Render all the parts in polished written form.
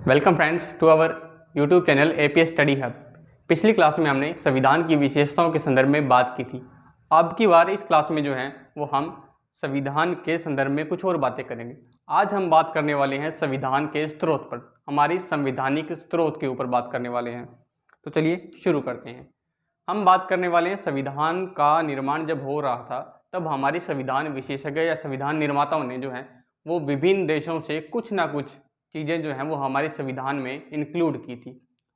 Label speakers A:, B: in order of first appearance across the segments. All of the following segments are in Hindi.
A: Welcome friends to our YouTube channel APS study hub. पिछली क्लास में हमने संविधान की विशेषताओं के संदर्भ में बात की थी। अब की बार इस क्लास में जो है वो हम संविधान के संदर्भ में कुछ और बातें करेंगे। आज हम बात करने वाले हैं संविधान के स्रोत पर, हमारी संवैधानिक स्रोत के ऊपर बात करने वाले हैं। तो चलिए शुरू करते हैं। हम बात करने वाले हैं संविधान का निर्माण जब हो रहा था तब हमारी संविधान विशेषज्ञ या संविधान निर्माताओं ने जो है वो विभिन्न देशों से कुछ ना कुछ चीज़ें जो हैं वो हमारे संविधान में इंक्लूड की थी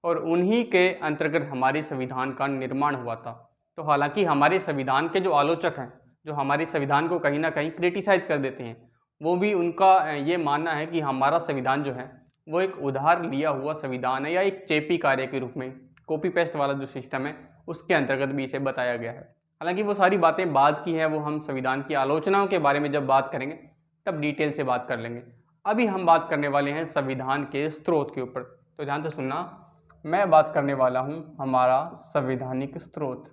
A: और उन्हीं के अंतर्गत हमारे संविधान का निर्माण हुआ था। तो हालांकि हमारे संविधान के जो आलोचक हैं, जो हमारे संविधान को कहीं ना कहीं क्रिटिसाइज कर देते हैं, वो भी उनका ये मानना है कि हमारा संविधान जो है वो एक उधार लिया हुआ संविधान है या एक चेपी कार्य के रूप में, कॉपी पेस्ट वाला जो सिस्टम है उसके अंतर्गत भी इसे बताया गया है। हालांकि वो सारी बातें बाद की है, वो हम संविधान की आलोचनाओं के बारे में जब बात करेंगे तब डिटेल से बात कर लेंगे। अभी हम बात करने वाले हैं संविधान के स्रोत के ऊपर। तो ध्यान से सुनना, मैं बात करने वाला हूं हमारा संवैधानिक स्रोत।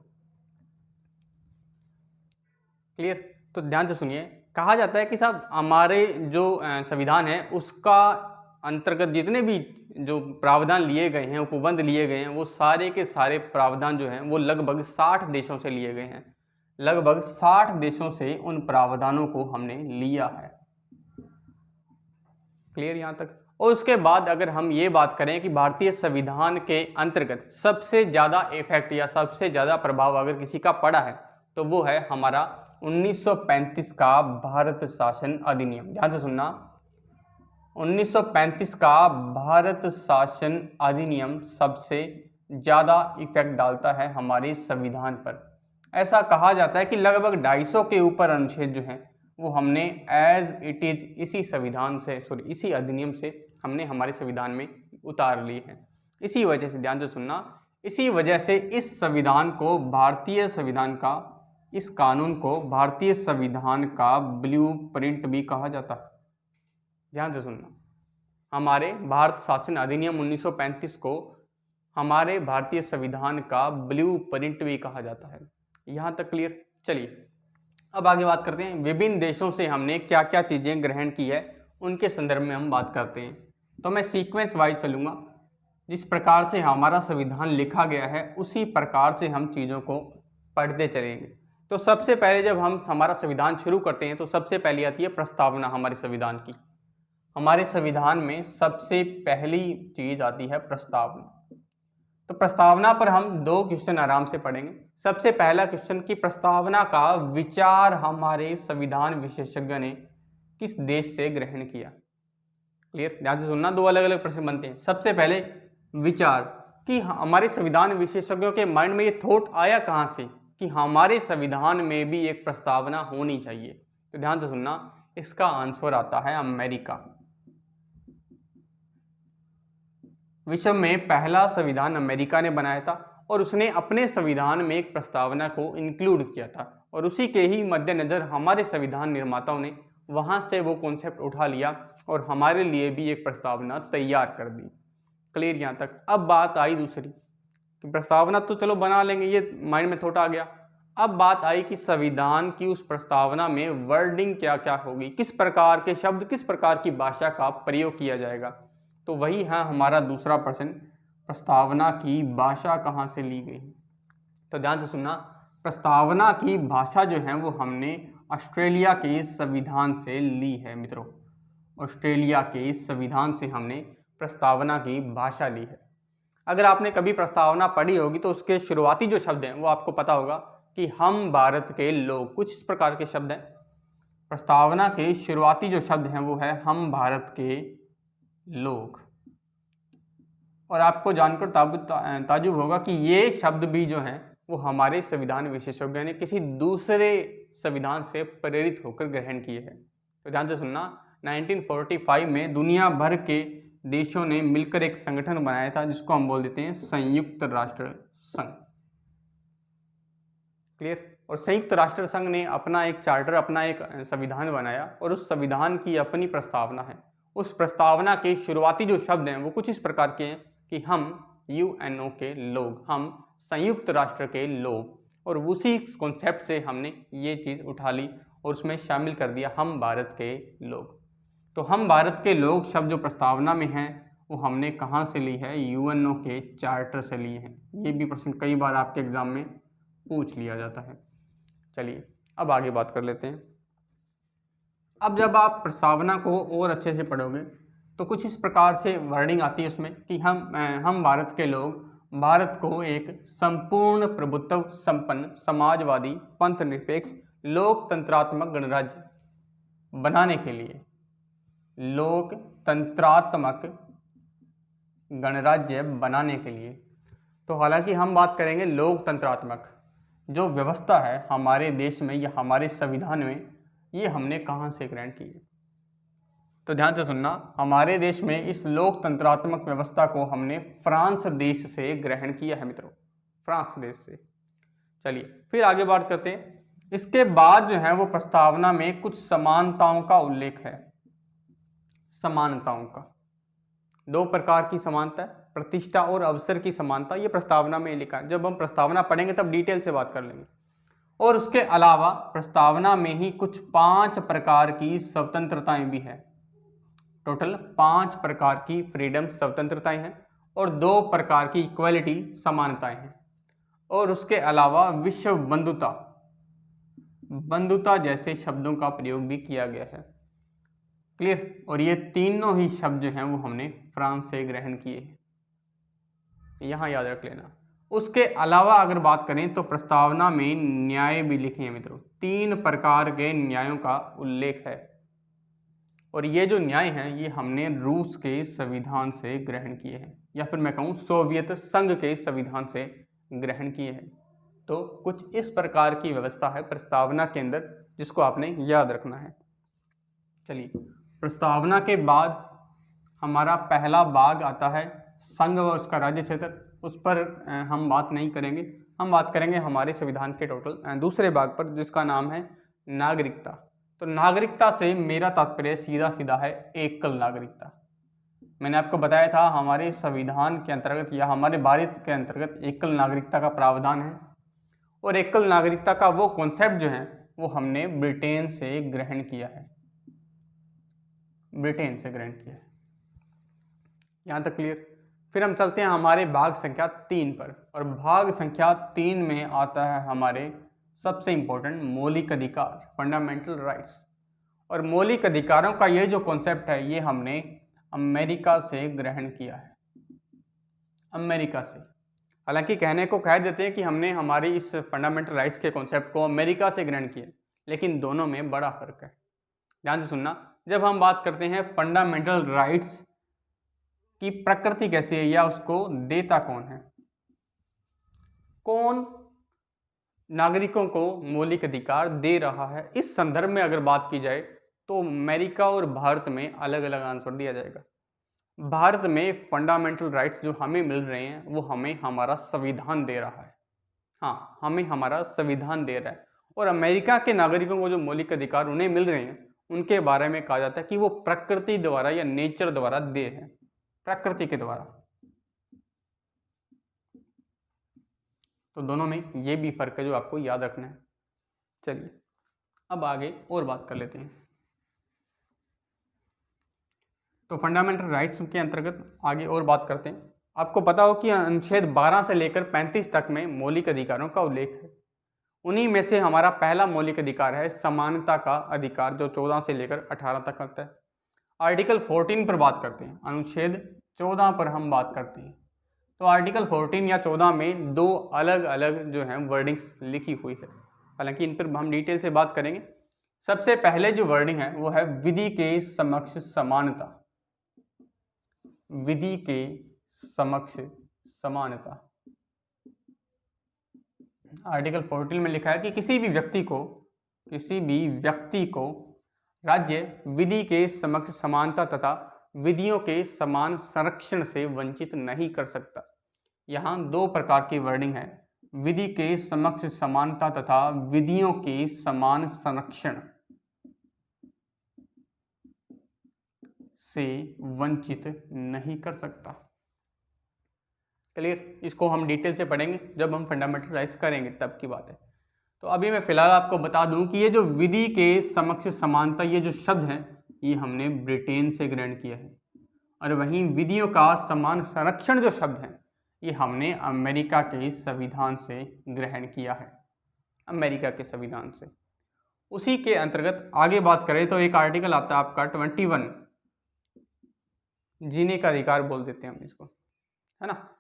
A: क्लियर? तो ध्यान से सुनिए, कहा जाता है कि साहब हमारे जो संविधान है उसका अंतर्गत जितने भी जो प्रावधान लिए गए हैं, उपबंध लिए गए हैं, वो सारे के सारे प्रावधान जो हैं वो लगभग 60 देशों से लिए गए हैं। लगभग 60 देशों से उन प्रावधानों को हमने लिया है। क्लियर यहाँ तक? और उसके बाद अगर हम ये बात करें कि भारतीय संविधान के अंतर्गत सबसे ज़्यादा इफेक्ट या सबसे ज़्यादा प्रभाव अगर किसी का पड़ा है तो वो है हमारा 1935 का भारत शासन अधिनियम। ध्यान से सुनना, 1935 का भारत शासन अधिनियम सबसे ज़्यादा इफेक्ट डालता है हमारे संविधान पर। ऐसा कहा जाता है कि लगभग 250 के ऊपर अनुच्छेद जो हैं वो हमने एज इट इज इसी अधिनियम से हमने हमारे संविधान में उतार लिए हैं। इसी वजह से, ध्यान से सुनना, इसी वजह से इस संविधान को भारतीय संविधान का, इस कानून को भारतीय संविधान का ब्लूप्रिंट भी कहा जाता है। ध्यान से सुनना, हमारे भारत शासन अधिनियम 1935 को हमारे भारतीय संविधान का ब्लूप्रिंट भी कहा जाता है। यहाँ तक क्लियर? चलिए अब आगे बात करते हैं विभिन्न देशों से हमने क्या क्या चीज़ें ग्रहण की है उनके संदर्भ में हम बात करते हैं। तो मैं सीक्वेंस वाइज चलूँगा, जिस प्रकार से हमारा संविधान लिखा गया है उसी प्रकार से हम चीज़ों को पढ़ते चलेंगे। तो सबसे पहले जब हम हमारा संविधान शुरू करते हैं तो सबसे पहले आती है प्रस्तावना हमारे संविधान की। हमारे संविधान में सबसे पहली चीज़ आती है प्रस्तावना। तो प्रस्तावना पर हम 2 क्वेश्चन आराम से पढ़ेंगे। सबसे पहला क्वेश्चन कि प्रस्तावना का विचार हमारे संविधान विशेषज्ञ ने किस देश से ग्रहण किया। क्लियर? ध्यान से सुनना, 2 अलग अलग प्रश्न बनते हैं। सबसे पहले विचार कि हमारे संविधान विशेषज्ञों के माइंड में ये थॉट आया कहाँ से कि हमारे संविधान में भी एक प्रस्तावना होनी चाहिए। तो ध्यान से सुनना, इसका आंसर आता है अमेरिका। विश्व में पहला संविधान अमेरिका ने बनाया था और उसने अपने संविधान में एक प्रस्तावना को इंक्लूड किया था और उसी के ही मद्देनज़र हमारे संविधान निर्माताओं ने वहां से वो कॉन्सेप्ट उठा लिया और हमारे लिए भी एक प्रस्तावना तैयार कर दी। क्लियर यहाँ तक? अब बात आई दूसरी कि प्रस्तावना तो चलो बना लेंगे, ये माइंड में थोड़ा आ गया। अब बात आई कि संविधान की उस प्रस्तावना में वर्डिंग क्या क्या होगी, किस प्रकार के शब्द, किस प्रकार की भाषा का प्रयोग किया जाएगा। तो वही है हमारा दूसरा प्रश्न, प्रस्तावना की भाषा कहाँ से ली गई। तो ध्यान से सुनना, प्रस्तावना की भाषा जो है वो हमने ऑस्ट्रेलिया के संविधान से ली है मित्रों। ऑस्ट्रेलिया के संविधान से हमने प्रस्तावना की भाषा ली है। अगर आपने कभी प्रस्तावना पढ़ी होगी तो उसके शुरुआती जो शब्द हैं वो आपको पता होगा कि हम भारत के लोग, कुछ इस प्रकार के शब्द हैं। प्रस्तावना के शुरुआती जो शब्द हैं वो है हम भारत के लोग। और आपको जानकर ताजुब होगा कि ये शब्द भी जो हैं वो हमारे संविधान विशेषज्ञ ने किसी दूसरे संविधान से प्रेरित होकर ग्रहण किए हैं। तो ध्यान से सुनना, 1945 में दुनिया भर के देशों ने मिलकर एक संगठन बनाया था जिसको हम बोल देते हैं संयुक्त राष्ट्र संघ। क्लियर? और संयुक्त राष्ट्र संघ ने अपना एक चार्टर, अपना एक संविधान बनाया और उस संविधान की अपनी प्रस्तावना है। उस प्रस्तावना के शुरुआती जो शब्द हैं वो कुछ इस प्रकार के हैं कि हम यूएनओ के लोग, हम संयुक्त राष्ट्र के लोग, और उसी कॉन्सेप्ट से हमने ये चीज़ उठा ली और उसमें शामिल कर दिया हम भारत के लोग। तो हम भारत के लोग शब्द जो प्रस्तावना में हैं वो हमने कहाँ से ली है? यूएनओ के चार्टर से लिए हैं। ये भी प्रश्न कई बार आपके एग्जाम में पूछ लिया जाता है। चलिए अब आगे बात कर लेते हैं। अब जब आप प्रस्तावना को और अच्छे से पढ़ोगे तो कुछ इस प्रकार से वर्डिंग आती है उसमें कि हम भारत के लोग भारत को एक संपूर्ण प्रभुत्व संपन्न समाजवादी पंथ निरपेक्ष लोकतंत्रात्मक गणराज्य बनाने के लिए, लोकतंत्रात्मक गणराज्य बनाने के लिए, तो हालांकि हम बात करेंगे लोकतंत्रात्मक जो व्यवस्था है हमारे देश में या हमारे संविधान में, ये हमने कहाँ से ग्रहण की है? तो ध्यान से सुनना, हमारे देश में इस लोकतंत्रात्मक व्यवस्था को हमने फ्रांस देश से ग्रहण किया है मित्रों, फ्रांस देश से। चलिए फिर आगे बात करते हैं। इसके बाद जो है वो प्रस्तावना में कुछ समानताओं का उल्लेख है। समानताओं का 2 प्रकार की समानता है, प्रतिष्ठा और अवसर की समानता, ये प्रस्तावना में लिखा है। जब हम प्रस्तावना पढ़ेंगे तब डिटेल से बात कर लेंगे। और उसके अलावा प्रस्तावना में ही कुछ 5 प्रकार की स्वतंत्रताएं भी है। टोटल 5 प्रकार की फ्रीडम स्वतंत्रताएं हैं और 2 प्रकार की इक्वलिटी समानताएं हैं। और उसके अलावा विश्व बंधुता जैसे शब्दों का प्रयोग भी किया गया है। क्लियर? और ये तीनों ही शब्द जो हैं वो हमने फ्रांस से ग्रहण किए हैं, यहाँ याद रख लेना। उसके अलावा अगर बात करें तो प्रस्तावना में न्याय भी लिखे हैं मित्रों। 3 प्रकार के न्यायों का उल्लेख है और ये जो न्याय हैं ये हमने रूस के संविधान से ग्रहण किए हैं, या फिर मैं कहूँ सोवियत संघ के संविधान से ग्रहण किए हैं। तो कुछ इस प्रकार की व्यवस्था है प्रस्तावना के अंदर जिसको आपने याद रखना है। चलिए प्रस्तावना के बाद हमारा पहला भाग आता है संघ व उसका राज्य क्षेत्र। उस पर हम बात नहीं करेंगे, हम बात करेंगे हमारे संविधान के टोटल दूसरे भाग पर जिसका नाम है नागरिकता। तो नागरिकता से मेरा तात्पर्य सीधा सीधा है एकल नागरिकता। मैंने आपको बताया था हमारे संविधान के अंतर्गत या हमारे भारत के अंतर्गत एकल नागरिकता का प्रावधान है और एकल नागरिकता का वो कॉन्सेप्ट जो है वो हमने ब्रिटेन से ग्रहण किया है, ब्रिटेन से ग्रहण किया है। यहाँ तक क्लियर? फिर हम चलते हैं हमारे भाग संख्या 3 पर और भाग संख्या 3 में आता है हमारे सबसे इंपॉर्टेंट मौलिक अधिकार, फंडामेंटल राइट्स। और मौलिक अधिकारों का ये जो कॉन्सेप्ट है ये हमने अमेरिका से ग्रहण किया है, अमेरिका से। हालांकि कहने को कह देते हैं कि हमने हमारी इस फंडामेंटल राइट्स के कॉन्सेप्ट को अमेरिका से ग्रहण किया, लेकिन दोनों में बड़ा फर्क है। ध्यान से सुनना, जब हम बात करते हैं फंडामेंटल राइट्स की प्रकृति कैसी है या उसको देता कौन है, कौन नागरिकों को मौलिक अधिकार दे रहा है, इस संदर्भ में अगर बात की जाए तो अमेरिका और भारत में अलग अलग आंसर दिया जाएगा। भारत में फंडामेंटल राइट्स जो हमें मिल रहे हैं वो हमें हमारा संविधान दे रहा है, हाँ हमें हमारा संविधान दे रहा है। और अमेरिका के नागरिकों को जो मौलिक अधिकार उन्हें मिल रहे हैं उनके बारे में कहा जाता है कि वो प्रकृति द्वारा या नेचर द्वारा दे हैं, प्रकृति के द्वारा। तो दोनों में ये भी फर्क है जो आपको याद रखना है। चलिए अब आगे और बात कर लेते हैं। तो फंडामेंटल राइट्स के अंतर्गत आगे और बात करते हैं। आपको पता हो कि अनुच्छेद 12 से लेकर 35 तक में मौलिक अधिकारों का उल्लेख है। उन्हीं में से हमारा पहला मौलिक अधिकार है समानता का अधिकार, जो 14 से लेकर 18 तक आता है। आर्टिकल 14 पर बात करते हैं, अनुच्छेद 14 पर हम बात करते हैं। तो आर्टिकल 14 या 14 में 2 अलग अलग जो है वर्डिंग्स लिखी हुई है, हालांकि इन पर हम डिटेल से बात करेंगे। सबसे पहले जो वर्डिंग है वो है विधि के समक्ष समानता, विधि के समक्ष समानता। आर्टिकल 14 में लिखा है कि किसी भी व्यक्ति को राज्य विधि के समक्ष समानता तथा विधियों के समान संरक्षण से वंचित नहीं कर सकता। यहाँ 2 प्रकार की वर्डिंग है, विधि के समक्ष समानता तथा विधियों के समान संरक्षण से वंचित नहीं कर सकता। क्लियर? इसको हम डिटेल से पढ़ेंगे जब हम फंडामेंटल राइट्स करेंगे तब की बात है। तो अभी मैं फिलहाल आपको बता दूं कि ये जो विधि के समक्ष समानता, ये जो शब्द है ये हमने ब्रिटेन से ग्रहण किया है। और वहीं विधियों का समान संरक्षण जो शब्द है ये हमने अमेरिका के संविधान से ग्रहण किया है, अमेरिका के संविधान से। उसी के अंतर्गत आगे बात करें तो एक आर्टिकल आता है आपका 21, जीने का अधिकार बोल देते हैं हम इसको, है ना।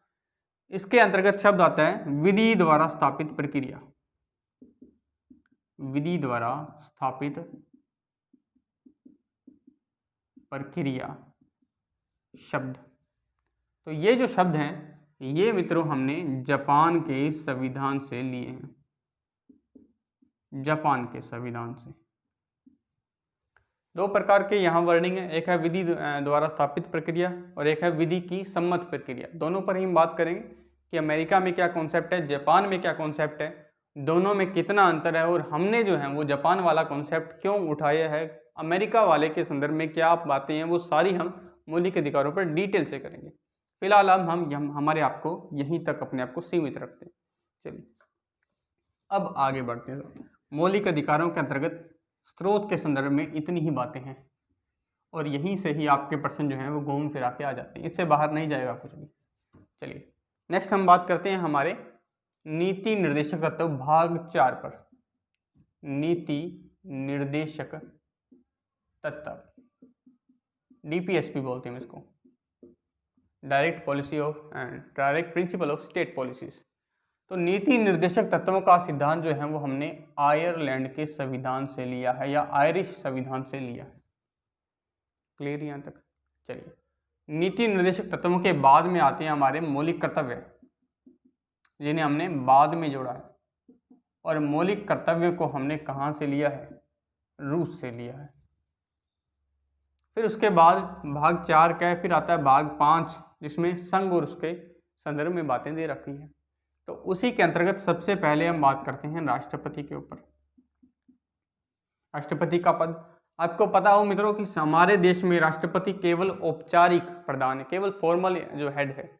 A: इसके अंतर्गत शब्द आता है विधि द्वारा स्थापित प्रक्रिया, विधि द्वारा स्थापित प्रक्रिया शब्द। तो ये जो शब्द हैं ये मित्रों हमने जापान के संविधान से लिए हैं, जापान के संविधान से। दो प्रकार के यहाँ वर्डिंग है, एक है विधि द्वारा स्थापित प्रक्रिया और एक है विधि की सम्मत प्रक्रिया। दोनों पर ही हम बात करेंगे कि अमेरिका में क्या कॉन्सेप्ट है, जापान में क्या कॉन्सेप्ट है, दोनों में कितना अंतर है और हमने जो है वो जापान वाला कॉन्सेप्ट क्यों उठाया है, अमेरिका वाले के संदर्भ में क्या बातें हैं, वो सारी हम मौलिक अधिकारों पर डिटेल से करेंगे। फिलहाल हम हमारे आप को यहीं तक अपने आप को सीमित रखते हैं। चलिए अब आगे बढ़ते हैं। मौलिक अधिकारों के अंतर्गत स्रोत के संदर्भ में इतनी ही बातें हैं और यहीं से ही आपके प्रश्न जो हैं वो घूम फिरा के आ जाते हैं, इससे बाहर नहीं जाएगा कुछ भी। चलिए नेक्स्ट हम बात करते हैं हमारे नीति निर्देशक तत्व भाग 4 पर। नीति निर्देशक तत्व, डीपीएसपी बोलते हैं इसको, direct principle of state policies. तो नीति निर्देशक तत्वों का सिद्धांत जो है वो हमने आयरलैंड के संविधान से लिया है या आयरिश संविधान से लिया है। क्लियर यहाँ तक? चलिए नीति निर्देशक तत्वों के बाद में आते हैं हमारे मौलिक कर्तव्य, जिन्हें हमने बाद में जोड़ा है। और मौलिक कर्तव्य को हमने कहाँ से लिया है? रूस से लिया है। फिर उसके बाद भाग 4 का है, फिर आता है भाग 5 जिसमें संघ और उसके संदर्भ में बातें दे रखी है। तो उसी के अंतर्गत सबसे पहले हम बात करते हैं राष्ट्रपति के ऊपर। राष्ट्रपति का पद आपको पता हो मित्रों कि हमारे देश में राष्ट्रपति केवल औपचारिक प्रधान है, केवल फॉर्मल जो हेड है।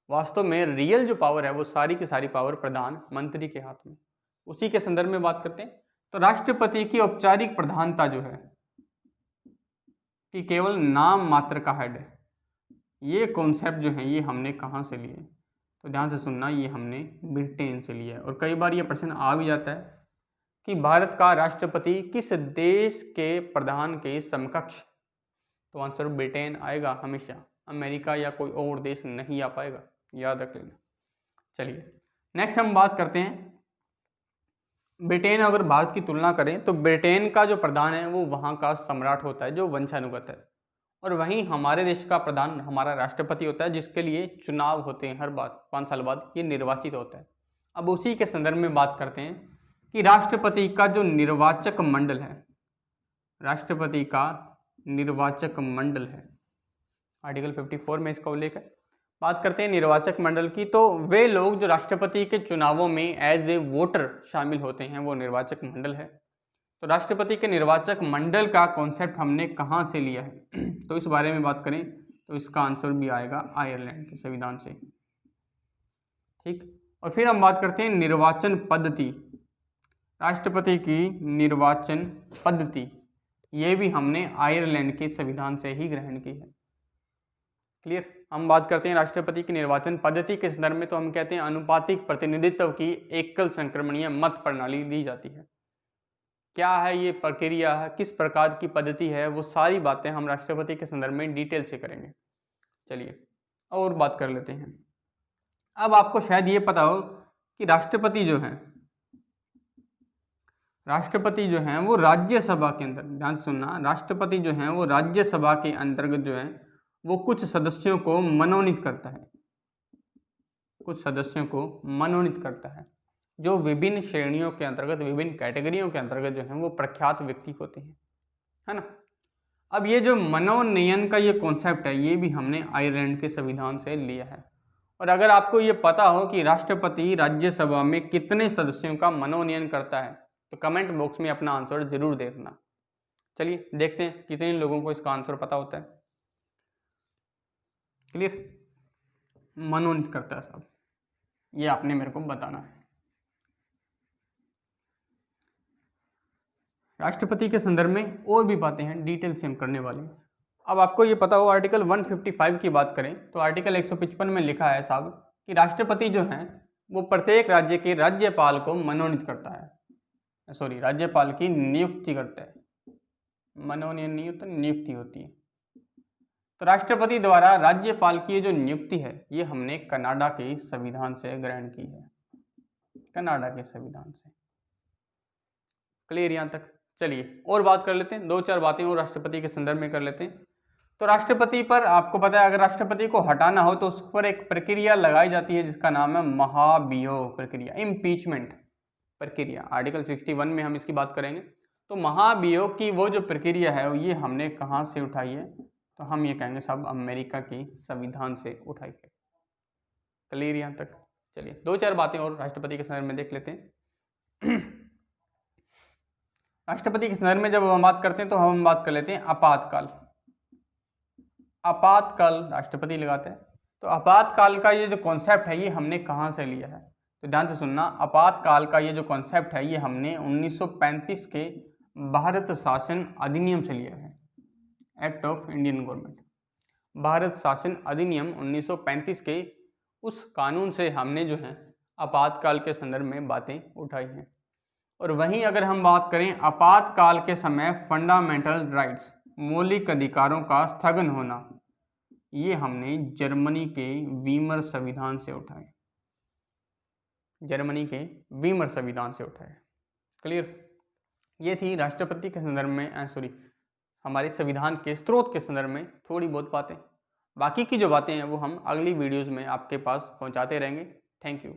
A: वास्तव में रियल जो पावर है वो सारी की सारी पावर प्रधानमंत्री के हाथ में। उसी के संदर्भ में बात करते हैं तो राष्ट्रपति की औपचारिक प्रधानता जो है कि केवल नाम मात्र का हेड है, ये कॉन्सेप्ट जो है ये हमने कहाँ से लिए? तो ध्यान से सुनना, ये हमने ब्रिटेन से लिया है। और कई बार ये प्रश्न आ भी जाता है कि भारत का राष्ट्रपति किस देश के प्रधान के समकक्ष? तो आंसर ब्रिटेन आएगा हमेशा, अमेरिका या कोई और देश नहीं आ पाएगा, याद रख लेना। चलिए नेक्स्ट हम बात करते हैं ब्रिटेन। अगर भारत की तुलना करें तो ब्रिटेन का जो प्रधान है वो वहाँ का सम्राट होता है जो वंशानुगत है, और वहीं हमारे देश का प्रधान हमारा राष्ट्रपति होता है जिसके लिए चुनाव होते हैं हर बार 5 साल बाद, ये निर्वाचित होता है। अब उसी के संदर्भ में बात करते हैं कि राष्ट्रपति का जो निर्वाचक मंडल है, राष्ट्रपति का निर्वाचक मंडल है, आर्टिकल 54 में इसका उल्लेख है। बात करते हैं निर्वाचक मंडल की, तो वे लोग जो राष्ट्रपति के चुनावों में एज ए वोटर शामिल होते हैं वो निर्वाचक मंडल है। तो राष्ट्रपति के निर्वाचक मंडल का कॉन्सेप्ट हमने कहाँ से लिया है? तो इस बारे में बात करें तो इसका आंसर भी आएगा आयरलैंड के संविधान से। ठीक, और फिर हम बात करते हैं निर्वाचन पद्धति। राष्ट्रपति की निर्वाचन पद्धति ये भी हमने आयरलैंड के संविधान से ही ग्रहण की है। क्लियर? हम बात करते हैं राष्ट्रपति की निर्वाचन पद्धति के संदर्भ में, तो हम कहते हैं अनुपातिक प्रतिनिधित्व की एकल संक्रमणीय मत प्रणाली दी जाती है। क्या है ये प्रक्रिया है, किस प्रकार की पद्धति है, वो सारी बातें हम राष्ट्रपति के संदर्भ में डिटेल से करेंगे। चलिए और बात कर लेते हैं। अब आपको शायद ये पता हो कि राष्ट्रपति जो हैं वो राज्यसभा के अंदर, ध्यान से सुनना, राष्ट्रपति जो हैं वो राज्यसभा के अंतर्गत जो है वो कुछ सदस्यों को मनोनीत करता है, कुछ सदस्यों को मनोनीत करता है जो विभिन्न श्रेणियों के अंतर्गत, विभिन्न कैटेगरियों के अंतर्गत जो है वो प्रख्यात व्यक्ति होते हैं, है ना। अब ये जो मनोनयन का ये कॉन्सेप्ट है ये भी हमने आयरलैंड के संविधान से लिया है। और अगर आपको ये पता हो कि राष्ट्रपति राज्यसभा में कितने सदस्यों का मनोनयन करता है तो कमेंट बॉक्स में अपना आंसर जरूर देना। चलिए देखते हैं कितने लोगों को इसका आंसर पता होता है। क्लियर? मनोनीत करता है सब, ये आपने मेरे को बताना है। राष्ट्रपति के संदर्भ में और भी बातें हैं, डिटेल से हम करने वाले हैं। अब आपको ये पता हो आर्टिकल 155 की बात करें तो आर्टिकल 155 में लिखा है साहब कि राष्ट्रपति जो हैं वो प्रत्येक राज्य के राज्यपाल को मनोनीत करता है, सॉरी राज्यपाल की नियुक्ति करता है, मनोनीत नियुक्ति होती है। तो राष्ट्रपति द्वारा राज्यपाल की जो नियुक्ति है ये हमने कनाडा के संविधान से ग्रहण की है, कनाडा के संविधान से। क्लियर यहाँ तक? चलिए और बात कर लेते हैं, दो चार बातें और राष्ट्रपति के संदर्भ में कर लेते हैं। तो राष्ट्रपति पर आपको पता है अगर राष्ट्रपति को हटाना हो तो उस पर एक प्रक्रिया लगाई जाती है जिसका नाम है महाभियोग प्रक्रिया, इम्पीचमेंट प्रक्रिया। आर्टिकल 61 में हम इसकी बात करेंगे। तो महाभियोग की वो जो प्रक्रिया है ये हमने कहाँ से उठाई है? तो हम ये कहेंगे साहब अमेरिका की संविधान से उठाई है। क्लियर यहाँ तक? चलिए दो चार बातें और राष्ट्रपति के संदर्भ में देख लेते हैं। राष्ट्रपति के संदर्भ में जब हम बात करते हैं तो हम बात कर लेते हैं आपातकाल। आपातकाल राष्ट्रपति लगाते हैं। तो आपातकाल का ये जो कॉन्सेप्ट है ये हमने कहाँ से लिया है? तो ध्यान से सुनना, आपातकाल का ये जो कॉन्सेप्ट है ये हमने 1935 के भारत शासन अधिनियम से लिया है, act of Indian government. Bharat शासन अधिनियम 1935 के उस कानून से हमने जो है आपातकाल के संदर्भ में बातें उठाई हैं। और वहीं अगर हम बात करें आपातकाल के समय फंडामेंटल राइट्स, मौलिक अधिकारों का स्थगन होना, ये हमने जर्मनी के वीमर संविधान से उठाए, जर्मनी के वीमर संविधान से उठाए। क्लियर? ये थी राष्ट्रपति के संदर्भ में, सॉरी हमारे संविधान के स्रोत के संदर्भ में थोड़ी बहुत बातें। बाकी की जो बातें हैं वो हम अगली वीडियोज़ में आपके पास पहुंचाते रहेंगे। Thank you.